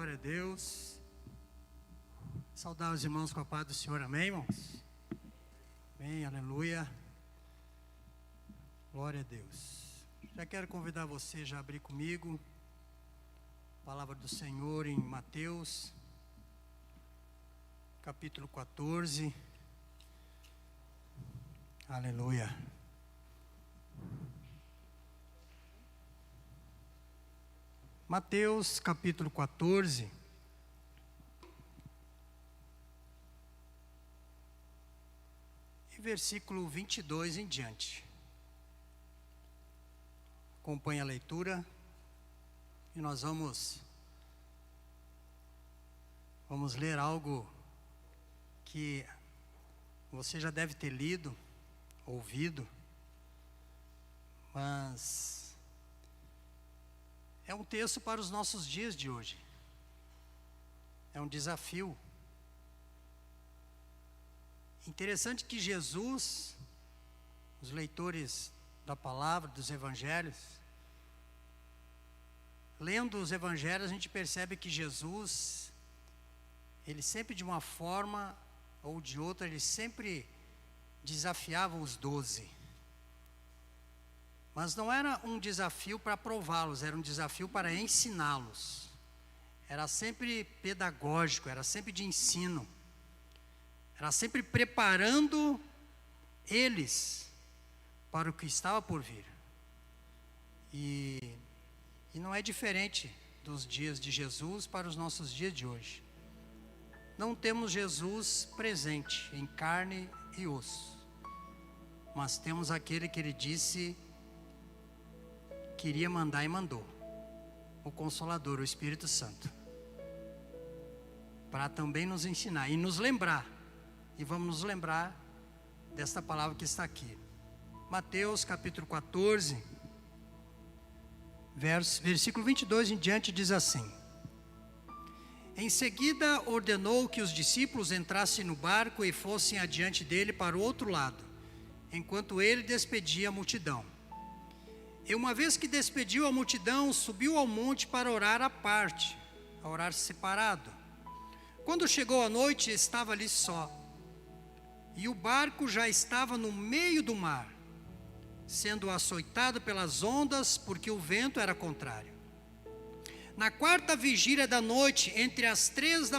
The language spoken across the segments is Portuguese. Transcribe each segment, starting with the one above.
Glória a Deus. Saudar os irmãos com a paz do Senhor, amém, irmãos? Amém, aleluia. Glória a Deus. Já quero convidar você a abrir comigo a palavra do Senhor em Mateus, capítulo 14. Aleluia. Mateus capítulo 14, e versículo 22 em diante. Acompanhe a leitura e nós vamos ler algo que você já deve ter lido, ouvido, mas é um texto para os nossos dias de hoje. É um desafio. Interessante que Jesus, os leitores da palavra, dos evangelhos, lendo os evangelhos, a gente percebe que Jesus, ele sempre de uma forma ou de outra, ele sempre desafiava os 12. Mas não era um desafio para prová-los, era um desafio para ensiná-los. Era sempre pedagógico, era sempre de ensino. Era sempre preparando eles para o que estava por vir. E não é diferente dos dias de Jesus para os nossos dias de hoje. Não temos Jesus presente em carne e osso, mas temos aquele que ele disse queria mandar e mandou, o Consolador, o Espírito Santo, para também nos ensinar e nos lembrar, e vamos nos lembrar desta palavra que está aqui. Mateus capítulo 14, versículo 22 em diante diz assim: Em seguida ordenou que os discípulos entrassem no barco e fossem adiante dele para o outro lado, enquanto ele despedia a multidão. E uma vez que despediu a multidão, subiu ao monte para orar à parte, a orar separado. Quando chegou a noite, estava ali só, e o barco já estava no meio do mar, sendo açoitado pelas ondas, porque o vento era contrário. Na quarta vigília da noite, entre as 3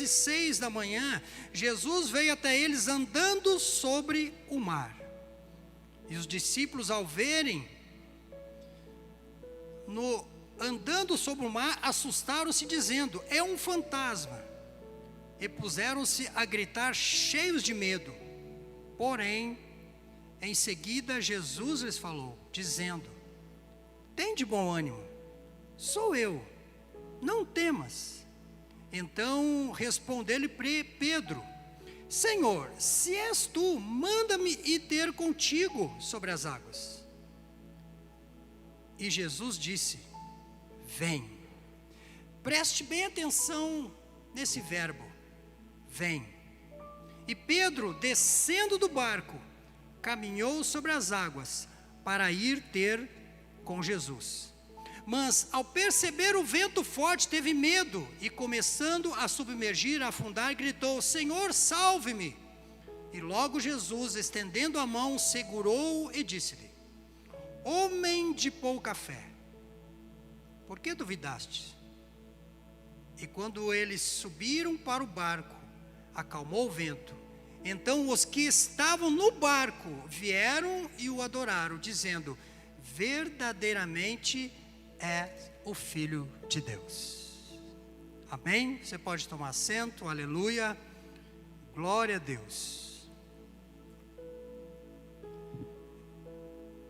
e 6 da manhã, Jesus veio até eles andando sobre o mar. E os discípulos, ao verem andando sobre o mar, assustaram-se, dizendo: é um fantasma. E puseram-se a gritar, cheios de medo. Porém, em seguida, Jesus lhes falou, dizendo: tende bom ânimo, sou eu, não temas. Então respondeu-lhe Pedro: Senhor, se és tu, manda-me ir ter contigo sobre as águas. E Jesus disse: vem. Preste bem atenção nesse verbo, vem. E Pedro, descendo do barco, caminhou sobre as águas para ir ter com Jesus. Mas ao perceber o vento forte, teve medo e, começando a submergir, a afundar, gritou: Senhor, salve-me! E logo Jesus, estendendo a mão, segurou-o e disse-lhe: homem de pouca fé, por que duvidaste? E quando eles subiram para o barco, acalmou o vento. Então os que estavam no barco vieram e o adoraram, dizendo: verdadeiramente é o Filho de Deus. Amém? Você pode tomar assento, aleluia, glória a Deus.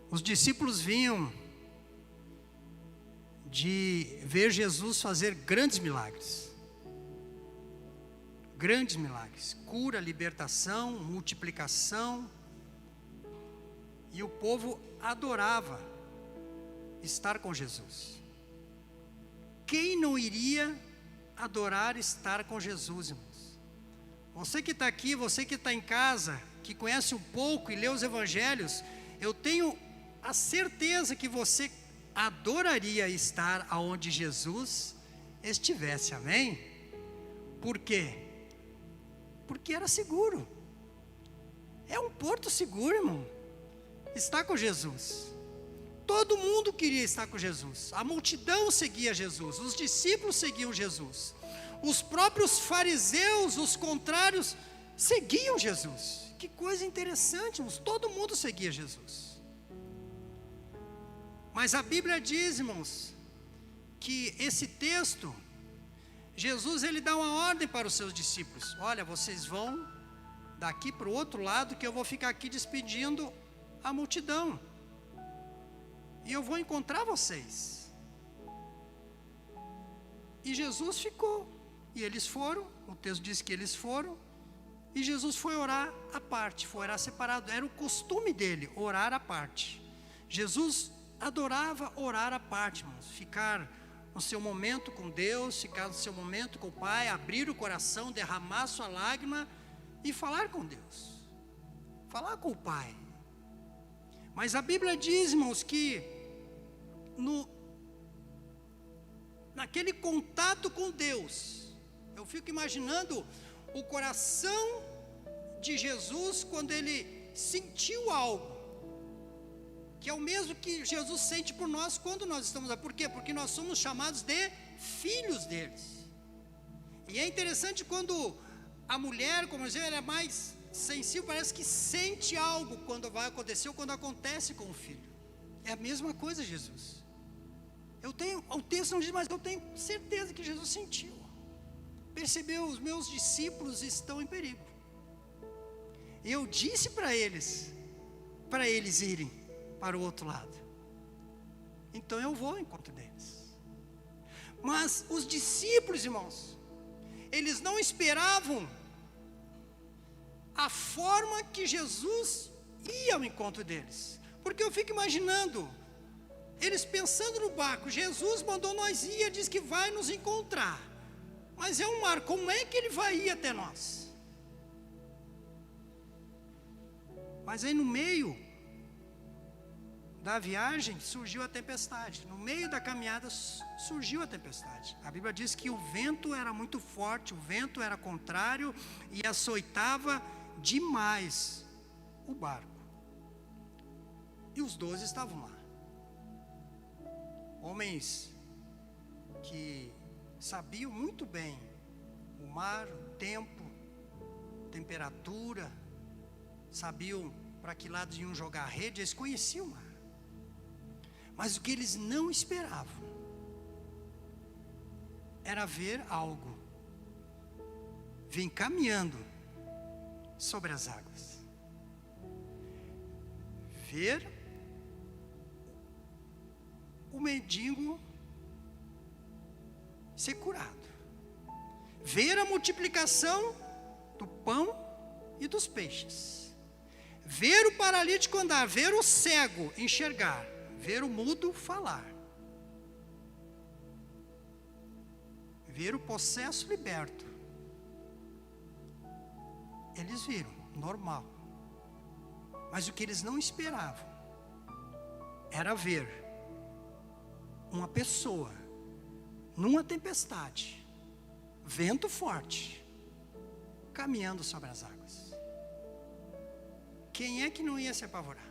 Os discípulos vinham de ver Jesus fazer grandes milagres. Grandes milagres, cura, libertação, multiplicação. E o povo adorava estar com Jesus. Quem não iria adorar estar com Jesus, irmãos? Você que está aqui, você que está em casa, que conhece um pouco e lê os evangelhos, eu tenho a certeza que você adoraria estar aonde Jesus estivesse, amém? Por quê? Porque era seguro. É um porto seguro, irmão. Está com Jesus. Todo mundo queria estar com Jesus. A multidão seguia Jesus. Os discípulos seguiam Jesus. Os próprios fariseus, os contrários, seguiam Jesus. Que coisa interessante, irmãos. Todo mundo seguia Jesus. Mas a Bíblia diz, irmãos, que esse texto, Jesus ele dá uma ordem para os seus discípulos. Olha, vocês vão daqui para o outro lado, que eu vou ficar aqui despedindo a multidão. E eu vou encontrar vocês. E Jesus ficou. E eles foram, o texto diz que eles foram. E Jesus foi orar à parte, foi orar separado. Era o costume dele, orar à parte. Jesus adorava orar à parte, irmãos. Ficar no seu momento com Deus, ficar no seu momento com o Pai, abrir o coração, derramar sua lágrima e falar com Deus. Falar com o Pai. Mas a Bíblia diz, irmãos, que naquele contato com Deus, eu fico imaginando o coração de Jesus quando ele sentiu algo, que é o mesmo que Jesus sente por nós quando nós estamos lá. Por quê? Porque nós somos chamados de filhos deles. E é interessante quando a mulher, como eu disse, ela é mais sensível, parece que sente algo quando vai acontecer ou quando acontece com o filho. É a mesma coisa, Jesus. O texto não diz, mas eu tenho certeza que Jesus sentiu. Percebeu, os meus discípulos estão em perigo. Eu disse para eles irem para o outro lado. Então eu vou ao encontro deles. Mas os discípulos, irmãos, eles não esperavam a forma que Jesus ia ao encontro deles. Porque eu fico imaginando, eles pensando no barco, Jesus mandou nós ir, diz que vai nos encontrar. Mas é um mar, como é que ele vai ir até nós? Mas aí no meio da viagem surgiu a tempestade. No meio da caminhada surgiu a tempestade. A Bíblia diz que o vento era muito forte, o vento era contrário e açoitava demais o barco. E os 12 estavam lá. Homens que sabiam muito bem o mar, o tempo, temperatura, sabiam para que lado iam jogar a rede, eles conheciam o mar. Mas o que eles não esperavam era ver algo vir caminhando sobre as águas. Ver o mendigo ser curado. Ver a multiplicação do pão e dos peixes. Ver o paralítico andar, ver o cego enxergar, ver o mudo falar. Ver o possesso liberto. Eles viram, normal. Mas o que eles não esperavam era ver uma pessoa numa tempestade, vento forte, caminhando sobre as águas. Quem é que não ia se apavorar?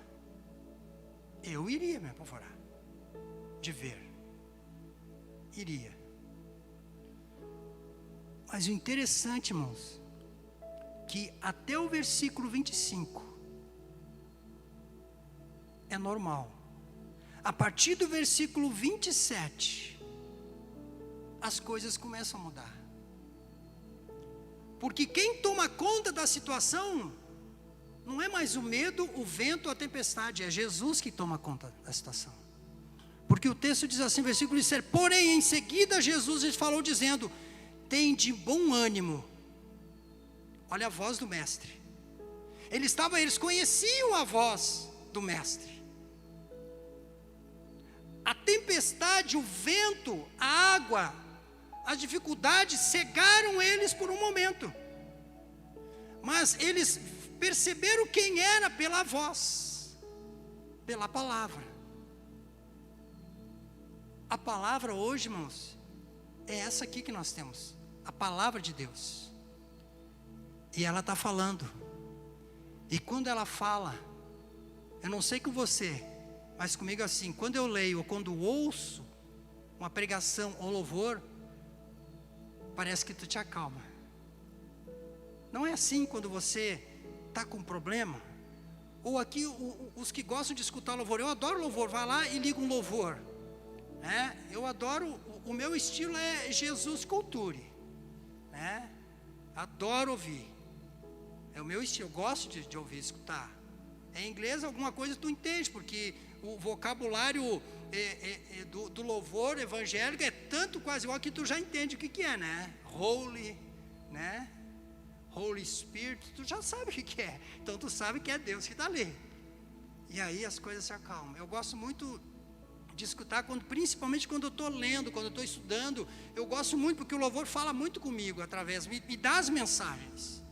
Eu iria me apavorar de ver. Iria. Mas o interessante, irmãos, que até o versículo 25 é normal. A partir do versículo 27, as coisas começam a mudar. Porque quem toma conta da situação não é mais o medo, o vento, a tempestade, é Jesus que toma conta da situação. Porque o texto diz assim, versículo 17, porém em seguida Jesus lhes falou dizendo, tem de bom ânimo. Olha a voz do mestre. Eles conheciam a voz do mestre. A tempestade, o vento, a água, as dificuldades cegaram eles por um momento. Mas eles perceberam quem era pela voz, pela palavra. A palavra hoje, irmãos, é essa aqui que nós temos, a palavra de Deus. E ela está falando. E quando ela fala, eu não sei com você, mas comigo assim, quando eu leio ou quando ouço uma pregação ou louvor, parece que tu te acalma. Não é assim quando você está com um problema? Ou aqui os que gostam de escutar louvor, eu adoro louvor, vai lá e liga um louvor. Eu adoro, o meu estilo é Jesus Culture. Adoro ouvir. É o meu estilo, eu gosto de ouvir, escutar. Em inglês alguma coisa tu entende, porque o vocabulário do louvor evangélico é tanto quase igual que tu já entende o que é, né? Holy, né? Holy Spirit, tu já sabe o que é. Então tu sabe que é Deus que está ali. E aí as coisas se acalmam. Eu gosto muito de escutar, principalmente quando eu estou lendo, quando eu estou estudando. Eu gosto muito porque o louvor fala muito comigo, me dá as mensagens.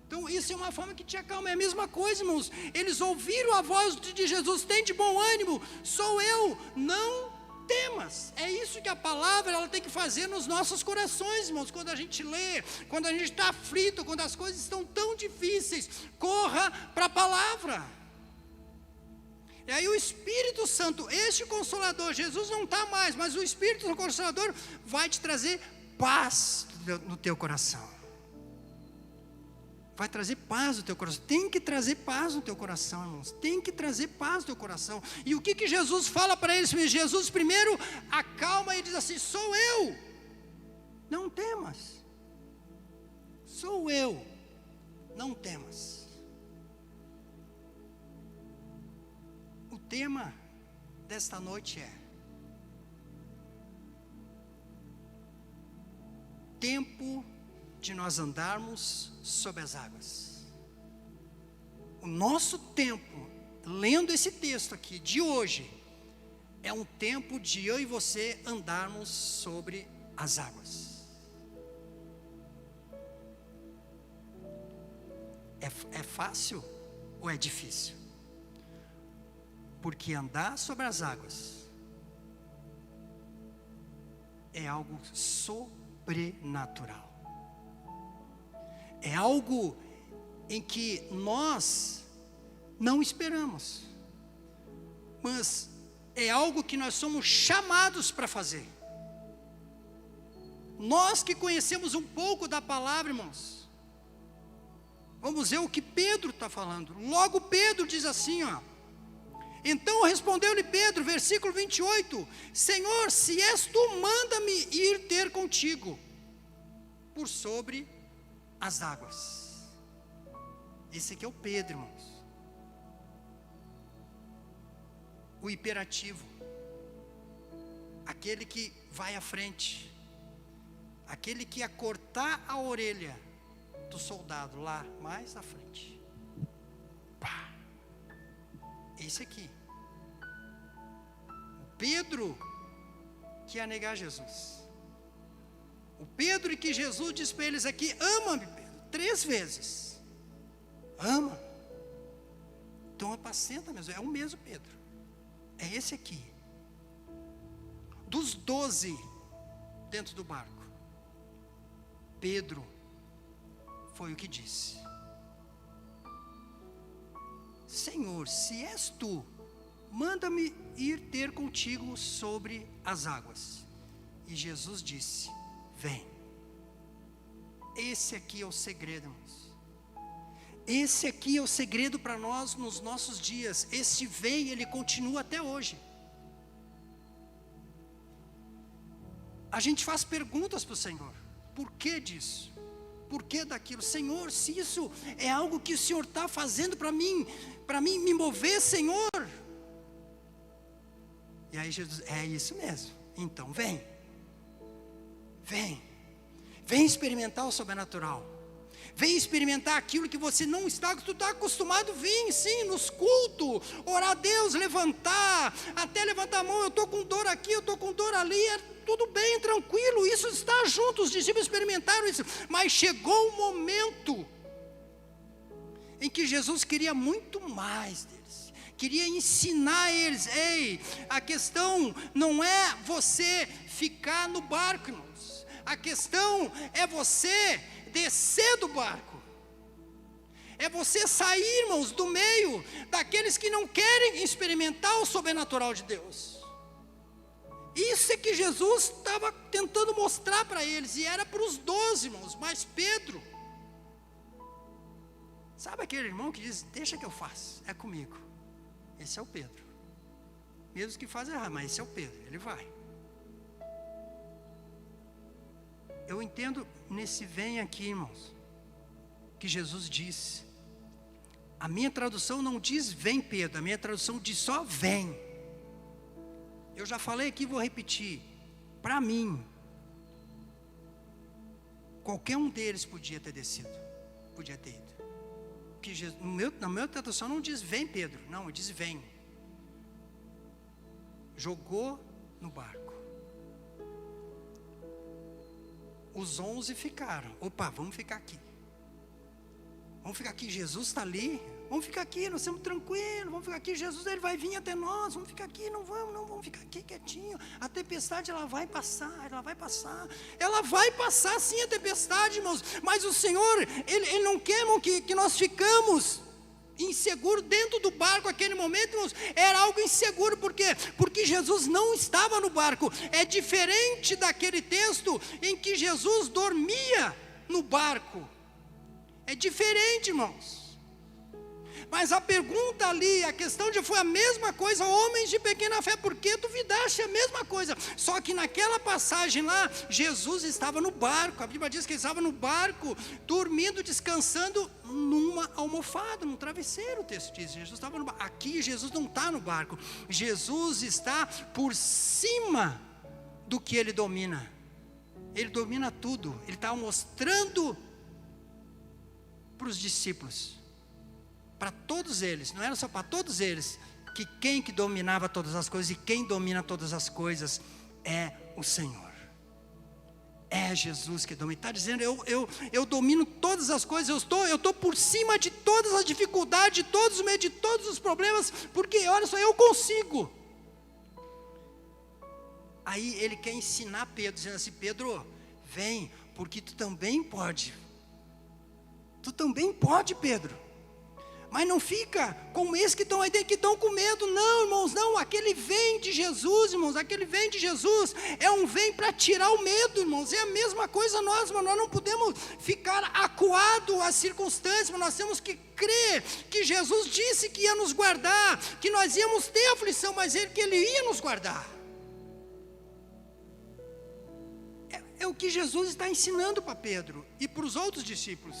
Então isso é uma forma que te acalma. É a mesma coisa, irmãos. Eles ouviram a voz de Jesus: tem de bom ânimo, sou eu, não temas. É isso que a palavra ela tem que fazer nos nossos corações, irmãos. Quando a gente lê, quando a gente está aflito, quando as coisas estão tão difíceis, corra para a palavra. E aí o Espírito Santo, este Consolador, Jesus não está mais, mas o Espírito Consolador vai te trazer paz no teu coração. Vai trazer paz no teu coração. Tem que trazer paz no teu coração, irmãos. Tem que trazer paz no teu coração. E o que Jesus fala para eles? Jesus primeiro acalma e diz assim: sou eu, não temas. Sou eu, não temas. O tema desta noite é: tempo de nós andarmos sobre as águas. O nosso tempo, lendo esse texto aqui de hoje, é um tempo de eu e você andarmos sobre as águas. É fácil ou é difícil? Porque andar sobre as águas é algo sobrenatural. É algo em que nós não esperamos, mas é algo que nós somos chamados para fazer. Nós que conhecemos um pouco da palavra, irmãos, vamos ver o que Pedro está falando. Logo Pedro diz assim, então respondeu-lhe Pedro, versículo 28, Senhor, se és tu, manda-me ir ter contigo por sobre as águas. Esse aqui é o Pedro, irmãos. O hiperativo, aquele que vai à frente, aquele que ia cortar a orelha do soldado lá mais na frente. Pá. Esse aqui, o Pedro que ia negar Jesus. O Pedro que Jesus diz para eles aqui: ama-me, Pedro, 3 vezes. Ama. Então apacenta mesmo, é o mesmo Pedro. É esse aqui. Dos 12 dentro do barco, Pedro foi o que disse: Senhor, se és tu, manda-me ir ter contigo sobre as águas. E Jesus disse: vem. Esse aqui é o segredo, irmãos. Esse aqui é o segredo para nós nos nossos dias. Esse vem, ele continua até hoje. A gente faz perguntas para o Senhor: por que disso? Por que daquilo? Senhor, se isso é algo que o Senhor está fazendo para mim me mover, Senhor. E aí Jesus: é isso mesmo, então vem. Vem experimentar o sobrenatural. Vem experimentar aquilo que você não está, que tu está acostumado. Vem sim, nos cultos, orar a Deus, levantar, até levantar a mão. Eu estou com dor aqui, eu estou com dor ali, tudo bem, tranquilo, isso está junto. Os discípulos experimentaram isso, mas chegou o momento em que Jesus queria muito mais deles, queria ensinar eles: ei, a questão não é você ficar no barco, irmãos. A questão é você descer do barco. É você sair, irmãos, do meio daqueles que não querem experimentar o sobrenatural de Deus. Isso é que Jesus estava tentando mostrar para eles, e era para os 12, irmãos, mas Pedro, sabe aquele irmão que diz, deixa que eu faço, é comigo. Esse é o Pedro. Mesmo que faz errado, mas esse é o Pedro, ele vai. Eu entendo nesse vem aqui, irmãos, que Jesus disse. A minha tradução não diz vem Pedro, a minha tradução diz só vem. Eu já falei aqui, vou repetir. Para mim, qualquer um deles podia ter descido, podia ter ido. Porque Jesus, na minha tradução não diz vem Pedro, não, diz vem. Jogou no barco. Os 11 ficaram. Opa, vamos ficar aqui. Vamos ficar aqui, Jesus está ali. Vamos ficar aqui, nós estamos tranquilos. Vamos ficar aqui, Jesus ele vai vir até nós. Vamos ficar aqui, não vamos ficar aqui quietinho. A tempestade ela vai passar, ela vai passar. Ela vai passar sim a tempestade, irmãos. Mas o Senhor, Ele não quer, irmão, que nós ficamos inseguro dentro do barco. Aquele momento, irmãos, era algo inseguro. Por quê? Porque Jesus não estava no barco. É diferente daquele texto em que Jesus dormia no barco. É diferente, irmãos. Mas a pergunta ali, a questão foi a mesma coisa, homens de pequena fé, por que duvidaste? A mesma coisa, só que naquela passagem lá, Jesus estava no barco, a Bíblia diz que ele estava no barco, dormindo, descansando numa almofada, num travesseiro, o texto diz, Jesus estava no barco. Aqui Jesus não está no barco, Jesus está por cima do que ele domina tudo, ele está mostrando para os discípulos, para todos eles, não era só para todos eles, que quem que dominava todas as coisas, e quem domina todas as coisas é o Senhor, é Jesus que domina. Está dizendo, eu domino todas as coisas, eu estou por cima de todas as dificuldades, de todos os meios, de todos os problemas, porque olha só, eu consigo. Aí ele quer ensinar Pedro, dizendo assim, Pedro, vem, porque tu também pode, Pedro. Mas não fica como esses que estão aí dentro, que estão com medo. Não, irmãos, não. Aquele vem de Jesus, irmãos. Aquele vem de Jesus é um vem para tirar o medo, irmãos. É a mesma coisa nós, mas nós não podemos ficar acuado às circunstâncias, mas nós temos que crer que Jesus disse que ia nos guardar, que nós íamos ter aflição, mas que Ele ia nos guardar. É o que Jesus está ensinando para Pedro e para os outros discípulos.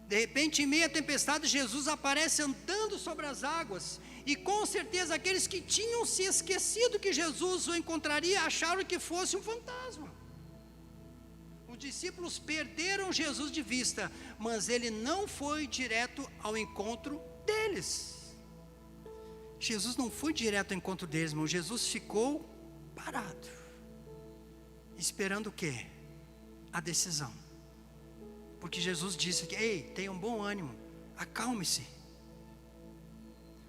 De repente, em meio à tempestade, Jesus aparece andando sobre as águas, e com certeza aqueles que tinham se esquecido que Jesus o encontraria, acharam que fosse um fantasma. Os discípulos perderam Jesus de vista, mas ele não foi direto ao encontro deles. Jesus não foi direto ao encontro deles, irmão. Jesus ficou parado, esperando o quê? A decisão. Porque Jesus disse que, ei, tenha um bom ânimo, acalme-se.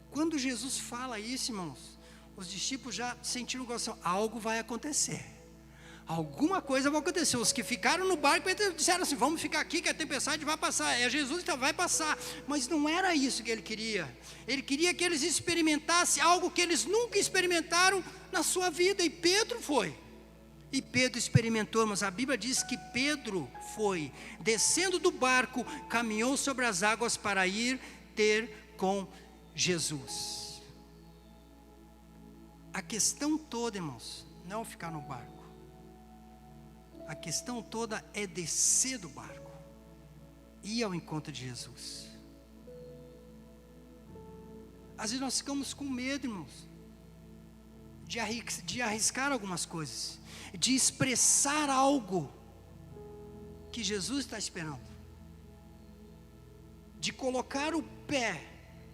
Quando Jesus fala isso, irmãos, os discípulos já sentiram algo vai acontecer. Alguma coisa vai acontecer. Os que ficaram no barco disseram assim, vamos ficar aqui que a tempestade vai passar. É Jesus, então vai passar. Mas não era isso que ele queria. Ele queria que eles experimentassem algo que eles nunca experimentaram na sua vida. E Pedro foi. E Pedro experimentou, mas a Bíblia diz que Pedro foi, descendo do barco, caminhou sobre as águas para ir ter com Jesus. A questão toda, irmãos, não é ficar no barco. A questão toda é descer do barco, ir ao encontro de Jesus. Às vezes nós ficamos com medo, irmãos, de arriscar algumas coisas, de expressar algo que Jesus está esperando, de colocar o pé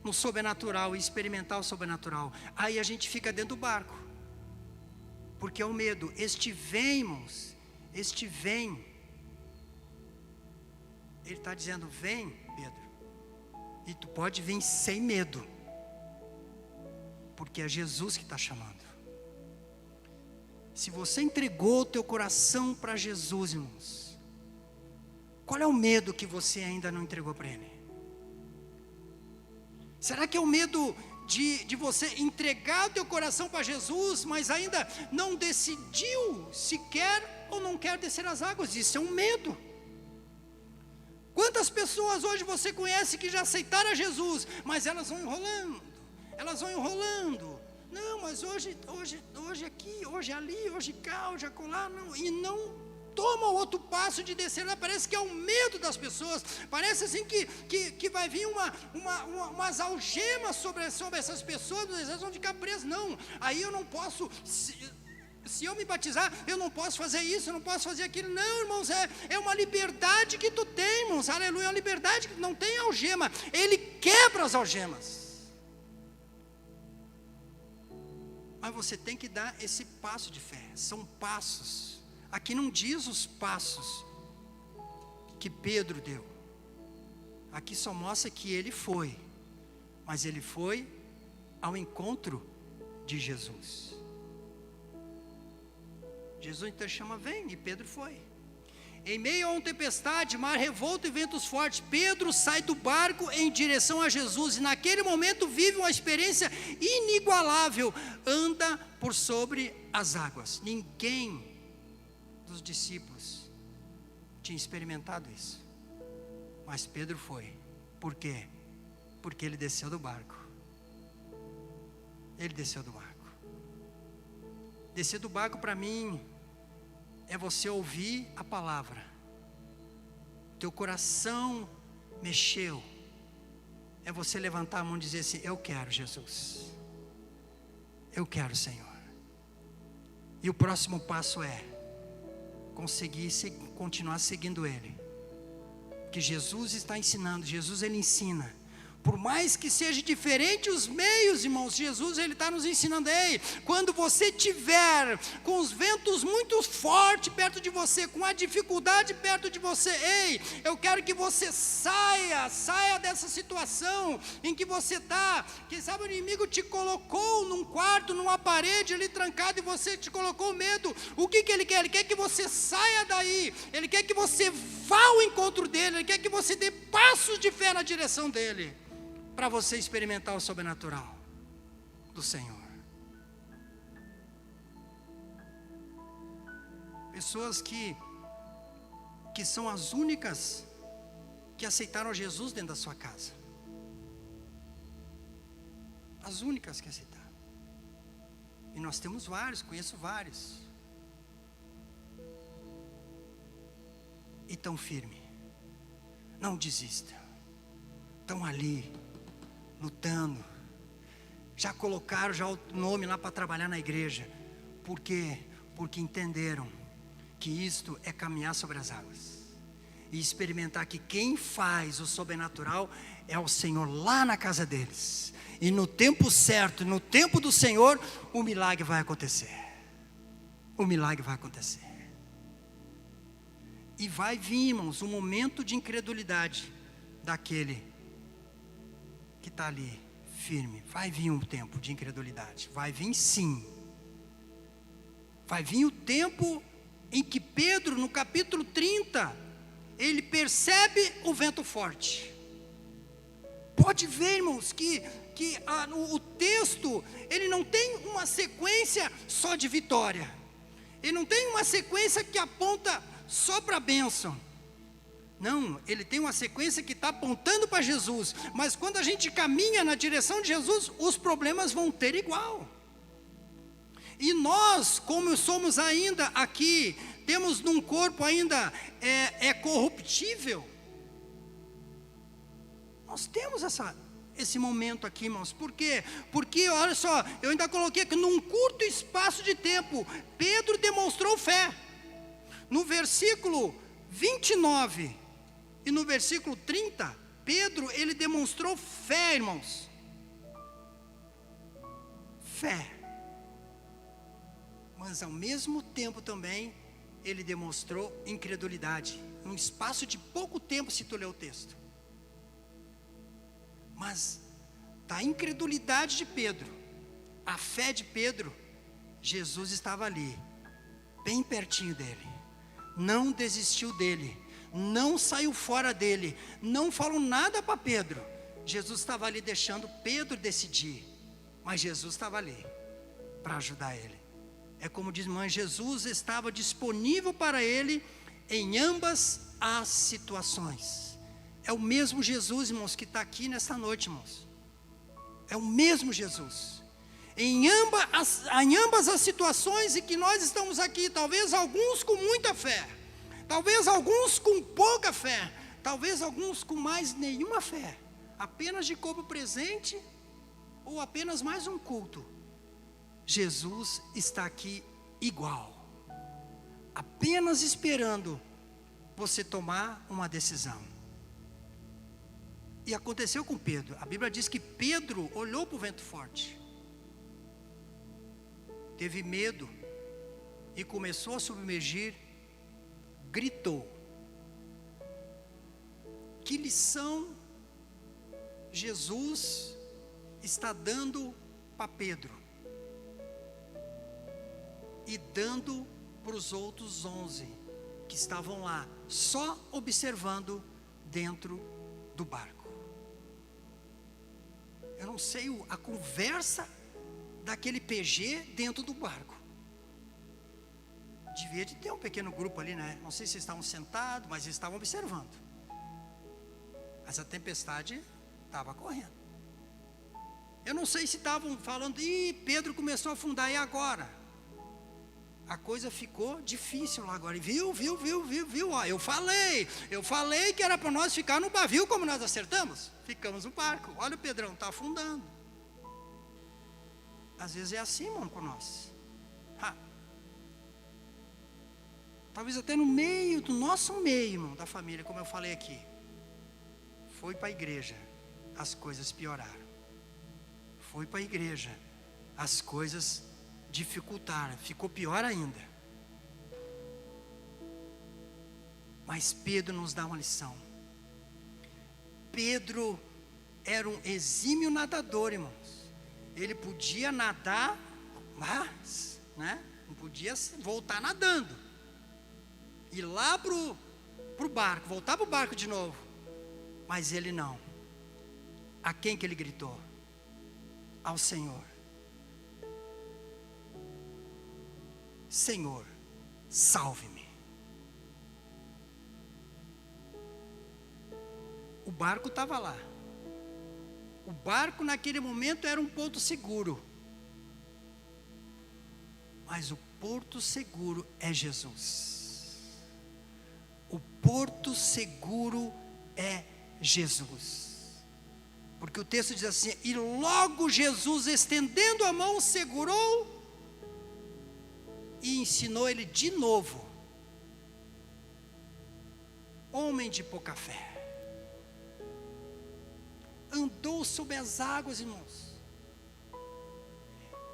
no sobrenatural e experimentar o sobrenatural. Aí a gente fica dentro do barco, porque é o medo. Este vem, irmãos, este vem, ele está dizendo, vem Pedro, e tu pode vir sem medo, porque é Jesus que está chamando. Se você entregou o teu coração para Jesus, irmãos, qual é o medo que você ainda não entregou para Ele? Será que é o medo de você entregar o teu coração para Jesus, mas ainda não decidiu se quer ou não quer descer as águas? Isso é um medo. Quantas pessoas hoje você conhece que já aceitaram a Jesus, mas elas vão enrolando, não, mas hoje aqui, hoje ali, hoje cá, hoje acolá, não, e não toma o outro passo de descer lá. Parece que é o medo das pessoas, parece assim que vai vir umas algemas sobre essas pessoas, elas vão ficar presas. Não, aí eu não posso, se eu me batizar, eu não posso fazer isso, eu não posso fazer aquilo. Não, irmãos, é uma liberdade que tu tem, irmãos, aleluia, é uma liberdade que não tem algema. Ele quebra as algemas, mas você tem que dar esse passo de fé. São passos. Aqui não diz os passos que Pedro deu, aqui só mostra que ele foi, mas ele foi ao encontro de Jesus. Jesus então chama, vem, e Pedro foi. Em meio a uma tempestade, mar revolto e ventos fortes, Pedro sai do barco em direção a Jesus, e naquele momento vive uma experiência inigualável, anda por sobre as águas. Ninguém dos discípulos tinha experimentado isso, mas Pedro foi. Por quê? Porque ele desceu do barco. Ele desceu do barco. Descer do barco para mim é você ouvir a palavra, teu coração mexeu, é você levantar a mão e dizer assim: eu quero Jesus, eu quero Senhor. E o próximo passo é conseguir continuar seguindo Ele, que Jesus está ensinando. Jesus, Ele ensina, por mais que seja diferente os meios, irmãos, Jesus, Ele está nos ensinando. Ei, quando você tiver com os ventos muito fortes perto de você, com a dificuldade perto de você, ei, eu quero que você saia dessa situação em que você está. Quem sabe o inimigo te colocou num quarto, numa parede ali trancado, e você te colocou medo. O que ele quer? Ele quer que você saia daí, Ele quer que você vá ao encontro dEle, Ele quer que você dê passos de fé na direção dEle, para você experimentar o sobrenatural do Senhor. Pessoas que são as únicas que aceitaram Jesus dentro da sua casa. As únicas que aceitaram. E nós temos vários, conheço vários. E tão firme, não desista, estão ali lutando, já colocaram já o nome lá para trabalhar na igreja. Por quê? Porque entenderam que isto é caminhar sobre as águas e experimentar que quem faz o sobrenatural é o Senhor lá na casa deles, e no tempo certo, no tempo do Senhor, o milagre vai acontecer. O milagre vai acontecer. E vai vir, irmãos, um momento de incredulidade daquele que está ali firme. Vai vir um tempo de incredulidade, vai vir sim. Vai vir o tempo em que Pedro, no capítulo 30, ele percebe o vento forte. Pode ver, irmãos, que o texto, ele não tem uma sequência só de vitória, ele não tem uma sequência que aponta só para a bênção. Não, ele tem uma sequência que está apontando para Jesus. Mas quando a gente caminha na direção de Jesus, os problemas vão ter igual. E nós, como somos ainda aqui, temos num corpo ainda corruptível. Nós temos esse momento aqui, irmãos. Por quê? Porque, olha só, eu ainda coloquei aqui, num curto espaço de tempo, Pedro demonstrou fé. No versículo 29 e no versículo 30, Pedro, ele demonstrou fé, irmãos. Fé. Mas ao mesmo tempo também, ele demonstrou incredulidade. Num espaço de pouco tempo, se tu ler o texto. Mas da incredulidade de Pedro, a fé de Pedro, Jesus estava ali, bem pertinho dele, não desistiu dele, não saiu fora dele, não falou nada para Pedro. Jesus estava ali deixando Pedro decidir, mas Jesus estava ali para ajudar ele. É como diz mãe, Jesus estava disponível para ele em ambas as situações. É o mesmo Jesus, irmãos, que está aqui nessa noite, irmãos. É o mesmo Jesus. Em ambas as situações em que nós estamos aqui, talvez alguns com muita fé, talvez alguns com pouca fé, talvez alguns com mais nenhuma fé, apenas de corpo presente ou apenas mais um culto. Jesus está aqui igual, apenas esperando você tomar uma decisão. E aconteceu com Pedro. A Bíblia diz que Pedro olhou para o vento forte, teve medo e começou a submergir, gritou. Que lição Jesus está dando para Pedro e dando para os outros 11 que estavam lá, só observando dentro do barco? Eu não sei a conversa daquele PG dentro do barco. Devia de ter um pequeno grupo ali, né? Não sei se estavam sentados, mas eles estavam observando. Mas a tempestade estava correndo. Eu não sei se estavam falando, Pedro começou a afundar, e agora? A coisa ficou difícil lá agora. Viu? Ó, eu falei que era para nós ficar no barco. Viu como nós acertamos? Ficamos no barco. Olha, o Pedrão está afundando. Às vezes é assim, irmão, com nós. Talvez até no meio do nosso meio, irmão, da família, como eu falei aqui. Foi para a igreja, as coisas pioraram. Foi para a igreja, as coisas dificultaram, ficou pior ainda. Mas Pedro nos dá uma lição. Pedro era um exímio nadador, irmãos. Ele podia nadar, mas, né, não podia voltar nadando, ir lá para o barco, voltar para o barco de novo. Mas ele não. A quem que ele gritou? Ao Senhor. Senhor, salve-me. O barco estava lá. O barco naquele momento era um ponto seguro. Mas o porto seguro é Jesus. O porto seguro é Jesus. Porque o texto diz assim: e logo Jesus, estendendo a mão, segurou e ensinou ele de novo. Homem de pouca fé. Andou sobre as águas, irmãos.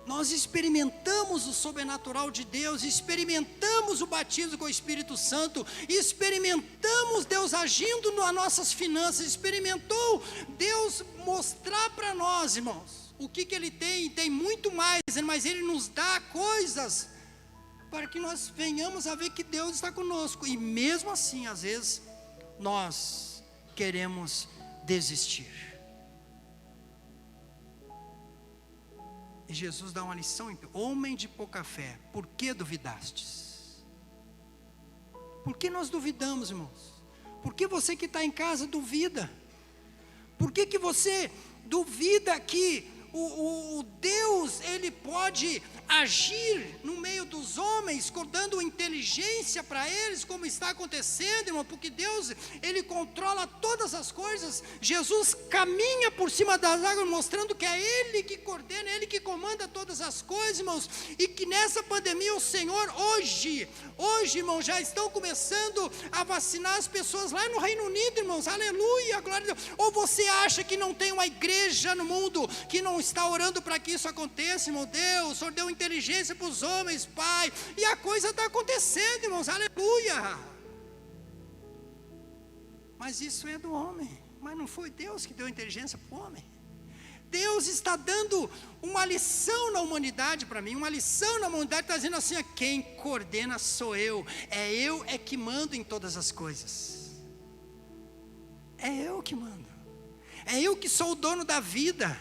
Nós experimentamos o sobrenatural de Deus, experimentamos o batismo com o Espírito Santo, experimentamos Deus agindo nas nossas finanças, experimentou Deus mostrar para nós, irmãos, o que Ele tem muito mais, mas Ele nos dá coisas para que nós venhamos a ver que Deus está conosco. E mesmo assim, às vezes, nós queremos desistir. E Jesus dá uma lição: homem de pouca fé, por que duvidastes? Por que nós duvidamos, irmãos? Por que você que está em casa duvida? Por que você duvida que o Deus, Ele pode agir no meio dos homens, dando inteligência para eles, como está acontecendo, irmão? Porque Deus, Ele controla todas as coisas. Jesus caminha por cima das águas, mostrando que é Ele que coordena, Ele que comanda todas as coisas, irmãos. E que nessa pandemia o Senhor, hoje, irmãos, já estão começando a vacinar as pessoas lá no Reino Unido, irmãos. Aleluia, glória a Deus. Ou você acha que não tem uma igreja no mundo que não está orando para que isso aconteça, irmão? Deus, o Senhor deu inteligência para os homens, Pai, e a coisa está acontecendo, irmãos, aleluia. Mas isso é do homem, mas não foi Deus que deu inteligência para o homem. Deus está dando uma lição na humanidade para mim, uma lição na humanidade, está dizendo assim: quem coordena sou eu é que mando em todas as coisas, é eu que mando, é eu que sou o dono da vida.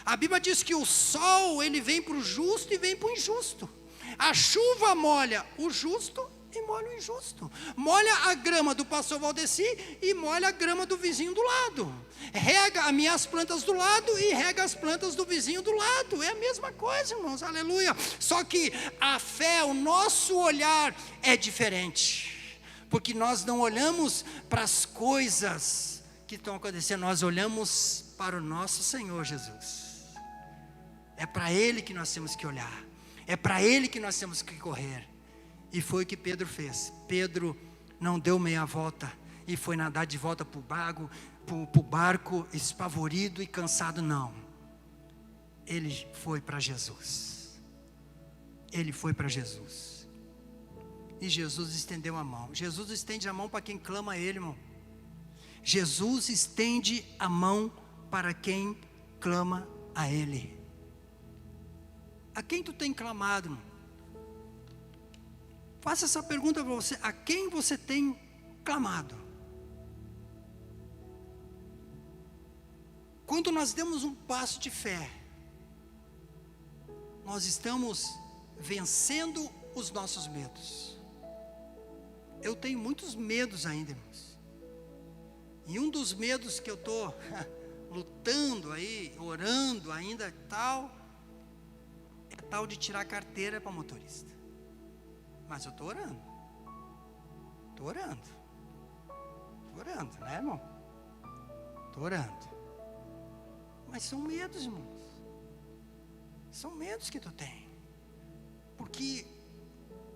A Bíblia diz que o sol, ele vem para o justo e vem para o injusto. A chuva molha o justo e molha o injusto. Molha a grama do pastor Valdeci e molha a grama do vizinho do lado. Rega as minhas plantas do lado e rega as plantas do vizinho do lado. É a mesma coisa, irmãos, aleluia. Só que a fé, o nosso olhar é diferente. Porque nós não olhamos para as coisas que estão acontecendo, nós olhamos para o nosso Senhor Jesus. É para Ele que nós temos que olhar, é para Ele que nós temos que correr. E foi o que Pedro fez. Pedro não deu meia volta e foi nadar de volta para o barco, espavorido e cansado, não. Ele foi para Jesus. Ele foi para Jesus. E Jesus estendeu a mão. Jesus estende a mão para quem clama a Ele, irmão. Jesus estende a mão para quem clama a Ele. A quem tu tem clamado, irmão? Faça essa pergunta para você: a quem você tem clamado? Quando nós damos um passo de fé, nós estamos vencendo os nossos medos. Eu tenho muitos medos ainda, irmãos. E um dos medos que eu estou lutando aí, orando ainda é tal de tirar a carteira para motorista. Mas eu estou orando, né, irmão? Estou orando. Mas são medos, irmãos. São medos que tu tem. Porque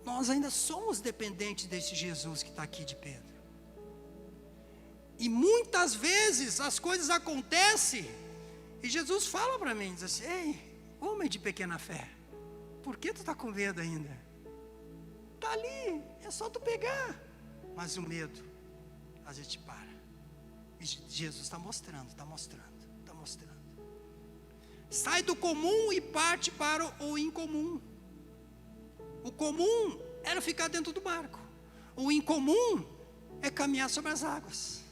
nós ainda somos dependentes desse Jesus que está aqui de Pedro. E muitas vezes as coisas acontecem e Jesus fala para mim, diz assim: ei, homem de pequena fé, por que tu está com medo ainda? Está ali, é só tu pegar. Mas o medo, às vezes te para. E Jesus está mostrando. Sai do comum e parte para o incomum. O comum era ficar dentro do barco. O incomum é caminhar sobre as águas.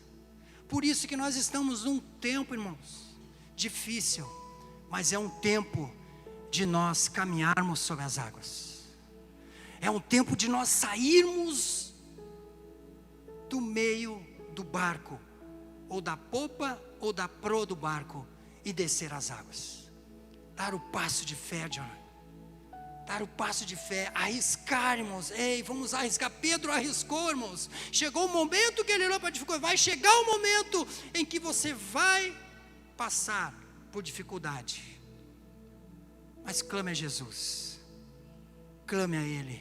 Por isso que nós estamos num tempo, irmãos, difícil, mas é um tempo de nós caminharmos sobre as águas. É um tempo de nós sairmos do meio do barco, ou da popa, ou da proa do barco, e descer as águas. Dar o passo de fé, John. Dar o passo de fé, arriscar, irmãos. Ei, vamos arriscar. Pedro arriscou, irmãos. Chegou o momento que ele olhou para a dificuldade. Vai chegar o momento em que você vai passar por dificuldade. Mas clame a Jesus. Clame a Ele.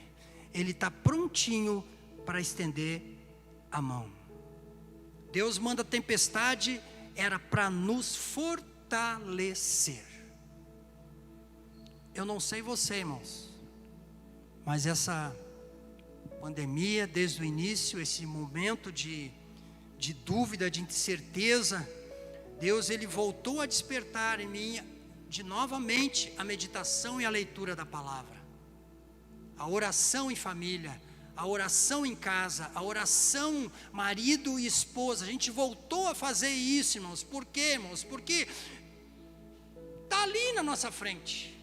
Ele está prontinho para estender a mão. Deus manda tempestade, era para nos fortalecer. Eu não sei você, irmãos, mas essa pandemia, desde o início, esse momento de dúvida, de incerteza, Deus, Ele voltou a despertar em mim, novamente, a meditação e a leitura da palavra. A oração em família, a oração em casa, a oração marido e esposa. A gente voltou a fazer isso, irmãos. Por quê, irmãos? Porque está ali na nossa frente.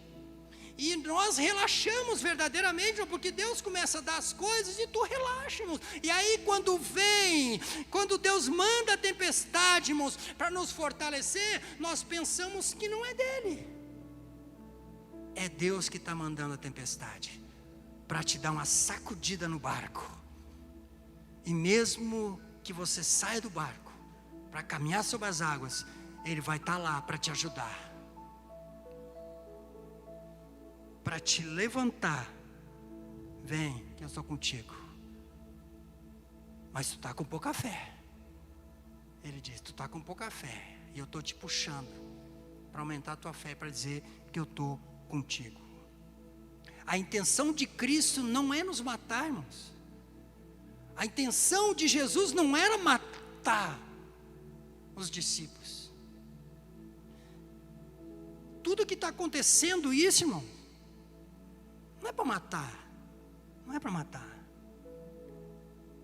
E nós relaxamos verdadeiramente, porque Deus começa a dar as coisas e tu relaxa, irmãos. E aí quando Deus manda a tempestade, irmãos, para nos fortalecer, nós pensamos que não é dele. É Deus que está mandando a tempestade, para te dar uma sacudida no barco. E mesmo que você saia do barco, para caminhar sobre as águas, Ele vai estar lá para te ajudar. Para te levantar. Vem, que eu estou contigo. Mas tu está com pouca fé. Ele diz, tu está com pouca fé. E eu estou te puxando para aumentar a tua fé, para dizer que eu estou contigo. A intenção de Cristo não é nos matar, irmãos. A intenção de Jesus não era matar os discípulos. tudo que está acontecendo isso, irmão, não é para matar, não é para matar,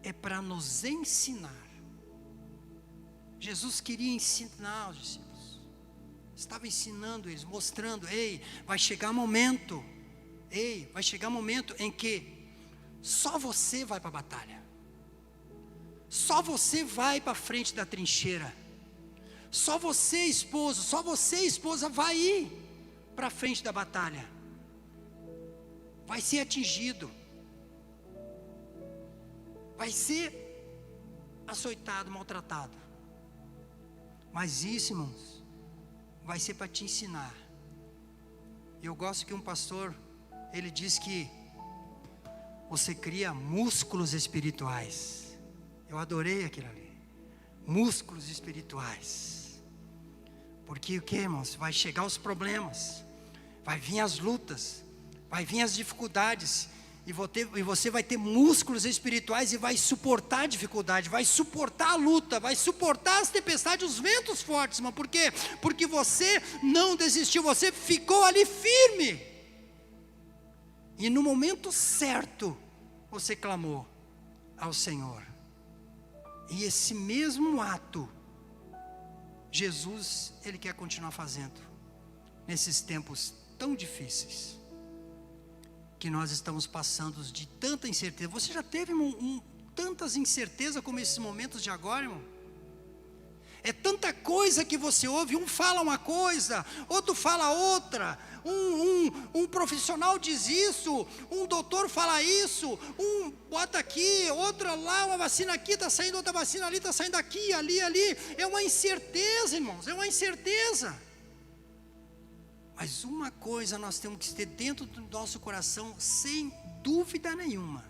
é para nos ensinar. Jesus queria ensinar os discípulos, estava ensinando eles, mostrando, vai chegar momento em que só você vai para a batalha, só você vai para a frente da trincheira, só você esposa vai ir para a frente da batalha, vai ser atingido, vai ser açoitado, maltratado, mas isso, irmãos, vai ser para te ensinar. Eu gosto que um pastor, ele diz que você cria músculos espirituais. Eu adorei aquilo ali, músculos espirituais, porque o que, irmãos? Vai chegar os problemas, vai vir as lutas, vai vir as dificuldades, e você vai ter músculos espirituais e vai suportar a dificuldade, vai suportar a luta, vai suportar as tempestades, os ventos fortes, irmão. Por quê? Porque você não desistiu, você ficou ali firme, e no momento certo, você clamou ao Senhor, e esse mesmo ato, Jesus, Ele quer continuar fazendo, nesses tempos tão difíceis, que nós estamos passando de tanta incerteza. Você já teve tantas incertezas como esses momentos de agora, irmão? É tanta coisa que você ouve, um fala uma coisa, outro fala outra, um profissional diz isso, um doutor fala isso, um bota aqui, outra lá, uma vacina aqui está saindo, outra vacina ali está saindo aqui, ali, é uma incerteza, irmãos, é uma incerteza. Mas uma coisa nós temos que ter dentro do nosso coração, sem dúvida nenhuma: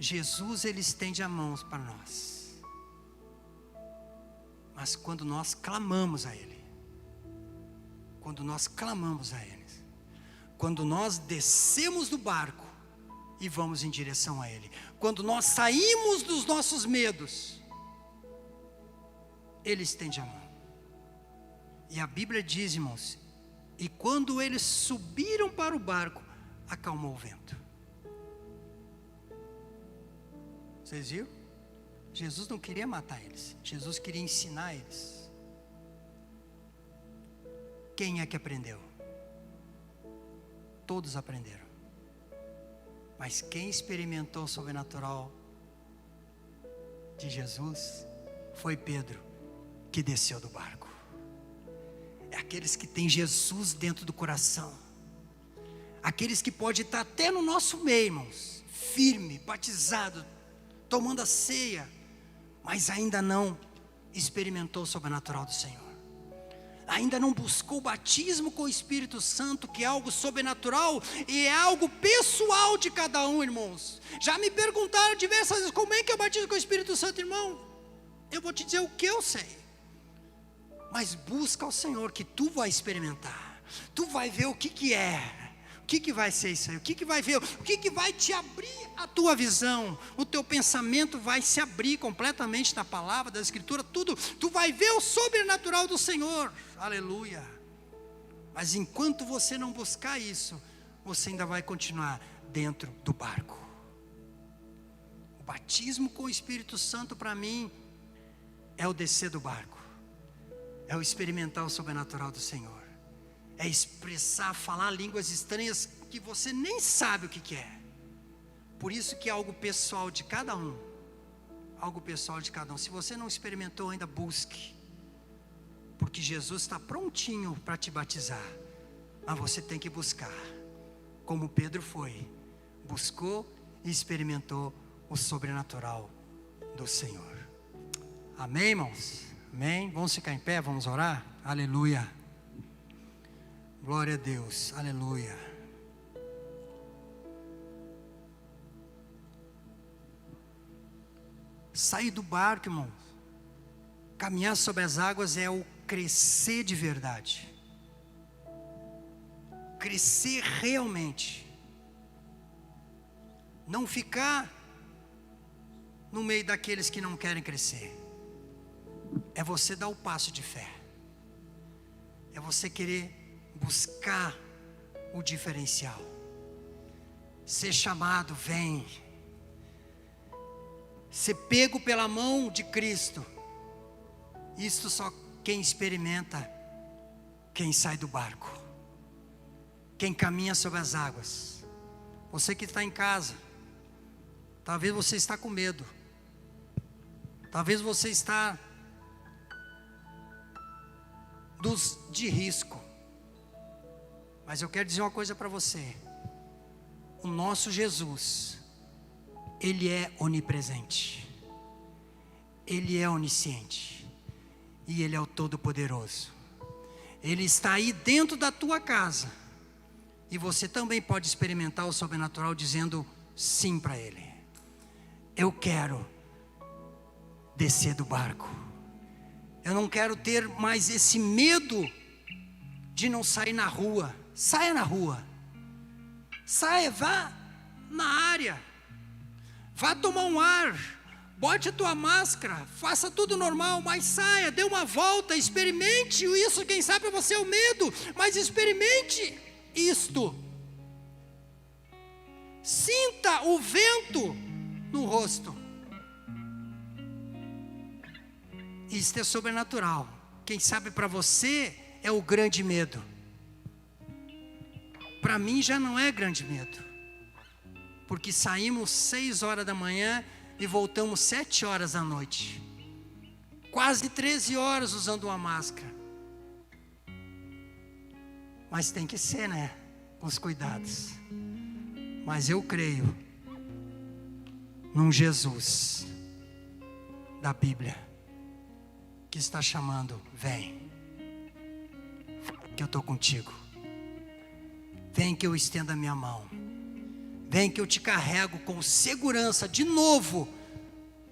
Jesus, Ele estende a mão para nós, mas quando nós clamamos a Ele, quando nós descemos do barco e vamos em direção a Ele, quando nós saímos dos nossos medos, Ele estende a mão. E a Bíblia diz, irmãos, e quando eles subiram para o barco, acalmou o vento. Vocês viram? Jesus não queria matar eles, Jesus queria ensinar eles. Quem é que aprendeu? Todos aprenderam. Mas quem experimentou o sobrenatural de Jesus foi Pedro, que desceu do barco. É aqueles que têm Jesus dentro do coração, aqueles que podem estar até no nosso meio, irmãos, firme, batizado, tomando a ceia, mas ainda não experimentou o sobrenatural do Senhor, ainda não buscou o batismo com o Espírito Santo, que é algo sobrenatural e é algo pessoal de cada um, irmãos. Já me perguntaram diversas vezes, como é que eu batizo com o Espírito Santo, irmão? Eu vou te dizer o que eu sei, mas busca ao Senhor, que tu vai experimentar, tu vai ver o que é, o que vai ser isso aí, o que vai ver, o que vai te abrir a tua visão, o teu pensamento vai se abrir completamente na palavra, da Escritura, tudo, tu vai ver o sobrenatural do Senhor, aleluia. Mas enquanto você não buscar isso, você ainda vai continuar dentro do barco. O batismo com o Espírito Santo para mim é o descer do barco, é o experimentar o sobrenatural do Senhor, é expressar, falar línguas estranhas que você nem sabe o que é. Por isso que é algo pessoal de cada um, algo pessoal de cada um. Se você não experimentou ainda, busque, porque Jesus está prontinho para te batizar, mas você tem que buscar, como Pedro foi, buscou e experimentou o sobrenatural do Senhor. Amém, irmãos? Amém? Vamos ficar em pé, vamos orar? Aleluia. Glória a Deus, aleluia. Sair do barco, irmão, caminhar sobre as águas é o crescer de verdade, crescer realmente, não ficar no meio daqueles que não querem crescer, é você dar o passo de fé. é você querer buscar o diferencial. Ser chamado, vem. Ser pego pela mão de Cristo. Isto só quem experimenta, quem sai do barco, quem caminha sobre as águas. Você que está em casa, talvez você está com medo, talvez você está de risco, mas eu quero dizer uma coisa para você: o nosso Jesus, Ele é onipresente, Ele é onisciente, e Ele é o Todo-Poderoso. Ele está aí dentro da tua casa, e você também pode experimentar o sobrenatural dizendo sim para Ele. Eu quero descer do barco. Eu não quero ter mais esse medo de não sair na rua. Saia na rua. Saia, vá na área. Vá tomar um ar. Bote a tua máscara. Faça tudo normal, mas saia, dê uma volta, experimente isso. Quem sabe você é o medo, mas experimente isto. Sinta o vento no rosto. Isto é sobrenatural. Quem sabe para você é o grande medo. Para mim já não é grande medo, porque saímos 6 horas da manhã e voltamos 7 horas da noite, quase 13 horas usando uma máscara. Mas tem que ser, né? Com os cuidados. Mas eu creio num Jesus da Bíblia que está chamando, vem, que eu estou contigo. Vem que eu estendo a minha mão. Vem que eu te carrego com segurança de novo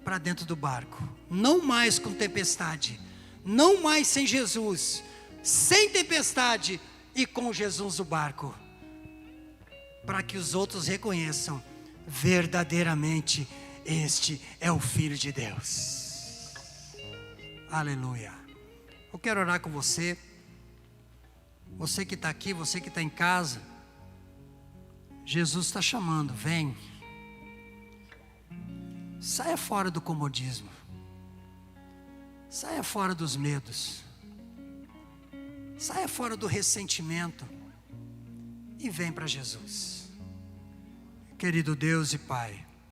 para dentro do barco. Não mais com tempestade, não mais sem Jesus, sem tempestade e com Jesus no barco, para que os outros reconheçam verdadeiramente este é o Filho de Deus. Aleluia. Eu quero orar com você. Você que está aqui, você que está em casa. Jesus está chamando, vem. Saia fora do comodismo. Saia fora dos medos. Saia fora do ressentimento. E vem para Jesus. Querido Deus e Pai,